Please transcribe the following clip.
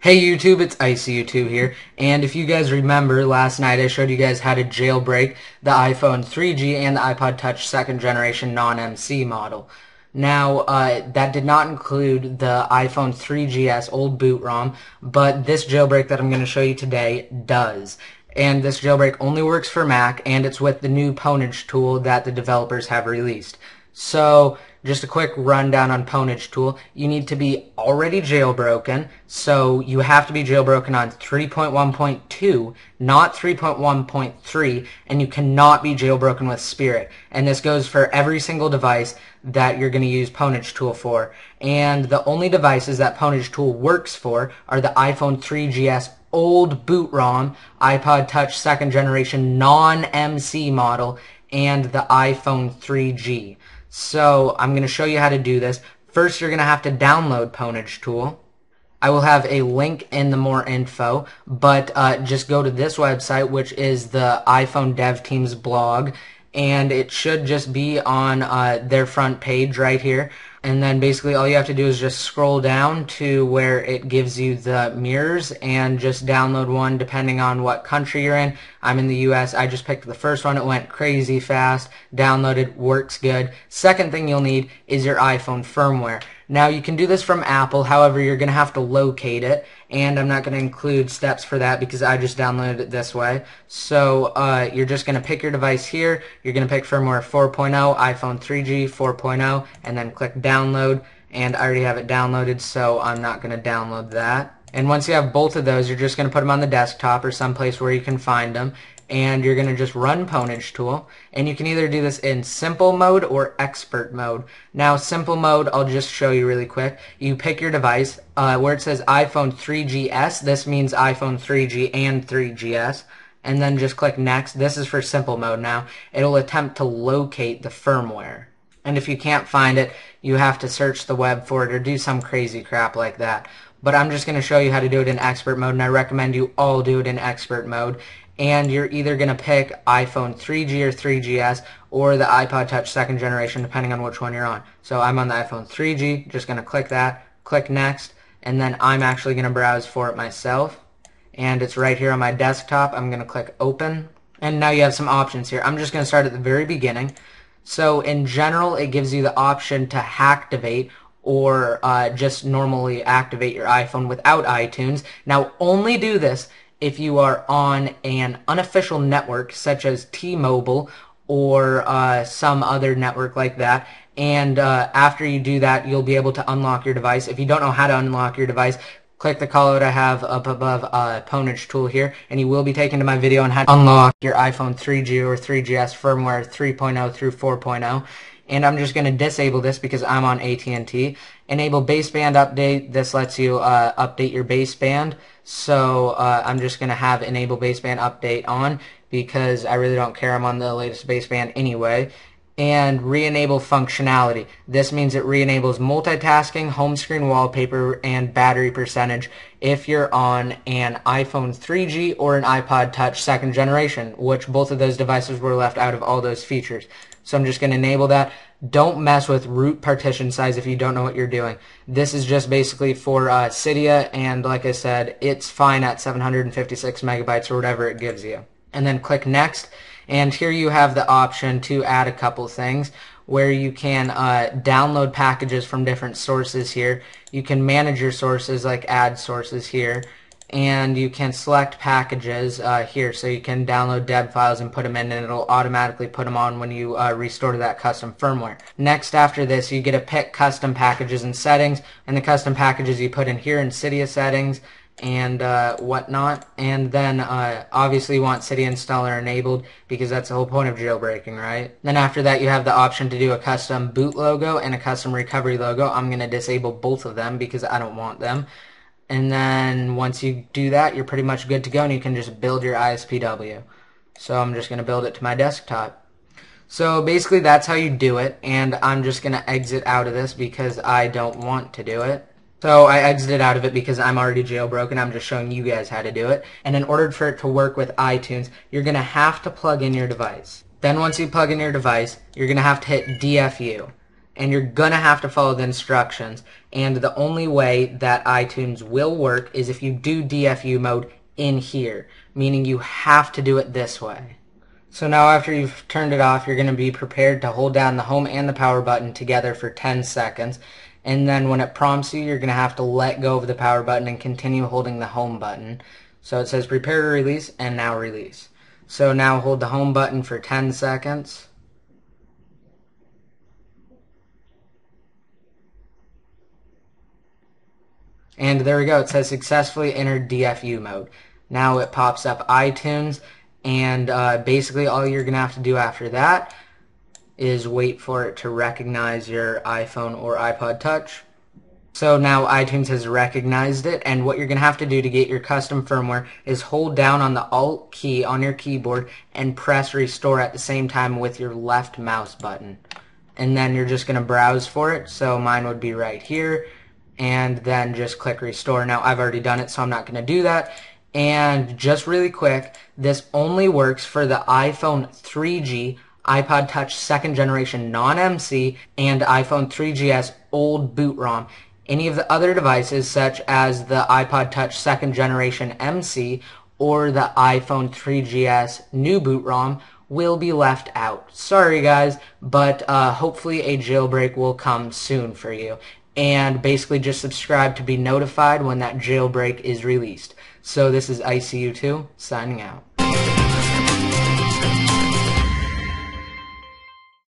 Hey YouTube, it's ICU2 here, and if you guys remember, last night I showed you guys how to jailbreak the iPhone 3G and the iPod Touch 2nd generation non-MC model. Now, that did not include the iPhone 3GS old boot ROM, but this jailbreak that I'm going to show you today does. And this jailbreak only works for Mac, and it's with the new Pwnagetool that the developers have released. So, just a quick rundown on Pwnagetool. You need to be already jailbroken, so you have to be jailbroken on 3.1.2, not 3.1.3, and you cannot be jailbroken with Spirit. And this goes for every single device that you're going to use Pwnagetool for. And the only devices that Pwnagetool works for are the iPhone 3GS old boot ROM, iPod Touch 2nd generation non-MC model, and the iPhone 3G. So I'm going to show you how to do this. First, you're going to have to download Pwnagetool. I will have a link in the more info, but just go to this website, which is the iPhone Dev Team's blog, and it should just be on their front page right here. And then basically all you have to do is just scroll down to where it gives you the mirrors and just download one depending on what country you're in. I'm in the US. I just picked the first one. It went crazy fast. Downloaded. Works good. Second thing you'll need is your iPhone firmware. Now you can do this from Apple, however you're going to have to locate it, and I'm not going to include steps for that because I just downloaded it this way. So you're just going to pick your device here, you're going to pick firmware 4.0, iPhone 3G 4.0, and then click download, and I already have it downloaded so I'm not going to download that. And once you have both of those, you're just going to put them on the desktop or someplace where you can find them. And you're going to just run Pwnagetool, and you can either do this in simple mode or expert mode. Now, simple mode, I'll just show you really quick. You pick your device. Where it says iPhone 3GS, this means iPhone 3G and 3GS, and then just click next. This is for simple mode now. It'll attempt to locate the firmware. And if you can't find it, you have to search the web for it or do some crazy crap like that. But I'm just going to show you how to do it in expert mode, and I recommend you all do it in expert mode. And you're either going to pick iPhone 3G or 3GS or the iPod Touch 2nd generation, depending on which one you're on. So I'm on the iPhone 3G, just going to click that, click next, and then I'm actually going to browse for it myself. And it's right here on my desktop. I'm going to click open. And now you have some options here. I'm just going to start at the very beginning. So in general, it gives you the option to hacktivate or just normally activate your iPhone without iTunes. Now only do this if you are on an unofficial network such as T-Mobile or some other network like that, and after you do that you'll be able to unlock your device. If you don't know how to unlock your device, click the call out I have up above Pwnagetool here, and you will be taken to my video on how to unlock your iPhone 3G or 3GS firmware 3.0 through 4.0. And I'm just going to disable this because I'm on at&t. Enable baseband update. This lets you update your baseband. So I'm just going to have enable baseband update on because I really don't care. I'm on the latest baseband anyway. And re-enable functionality. This means it re-enables multitasking, home screen wallpaper, and battery percentage if you're on an iPhone 3G or an iPod Touch 2nd generation, which both of those devices were left out of all those features. So I'm just going to enable that. Don't mess with root partition size if you don't know what you're doing. This is just basically for Cydia, and like I said, it's fine at 756 megabytes or whatever it gives you. And then click next. And here you have the option to add a couple things where you can download packages from different sources here. You can manage your sources, like add sources here. And you can select packages here, so you can download deb files and put them in, and it'll automatically put them on when you restore to that custom firmware. Next, after this, you get to pick custom packages and settings, and the custom packages you put in here in Cydia settings and whatnot. And then obviously you want Cydia installer enabled because that's the whole point of jailbreaking, right? Then after that you have the option to do a custom boot logo and a custom recovery logo. I'm going to disable both of them because I don't want them. And then once you do that, you're pretty much good to go, and you can just build your ISPW. So I'm just going to build it to my desktop. So basically that's how you do it, and I'm just going to exit out of this because I don't want to do it. So I exited out of it because I'm already jailbroken. I'm just showing you guys how to do it. And in order for it to work with iTunes, you're going to have to plug in your device. Then once you plug in your device, you're going to have to hit DFU. and you're going to have to follow the instructions. And the only way that iTunes will work is if you do DFU mode in here, meaning you have to do it this way. So now after you've turned it off, you're going to be prepared to hold down the home and the power button together for 10 seconds. And then when it prompts you, you're going to have to let go of the power button and continue holding the home button. So it says prepare to release and now release. So now hold the home button for 10 seconds. And there we go. It says successfully entered DFU mode. Now it pops up iTunes. And basically all you're going to have to do after that is wait for it to recognize your iPhone or iPod Touch. So now iTunes has recognized it, and what you're going to have to do to get your custom firmware is hold down on the Alt key on your keyboard and press restore at the same time with your left mouse button. And then you're just going to browse for it, so mine would be right here, and then just click restore. Now I've already done it, so I'm not going to do that. And just really quick, this only works for the iPhone 3G, iPod Touch 2nd generation non-MC, and iPhone 3GS old boot ROM. Any of the other devices, such as the iPod Touch 2nd generation MC or the iPhone 3GS new boot ROM, will be left out. Sorry guys, but hopefully a jailbreak will come soon for you. And basically just subscribe to be notified when that jailbreak is released. So this is ICU2 signing out.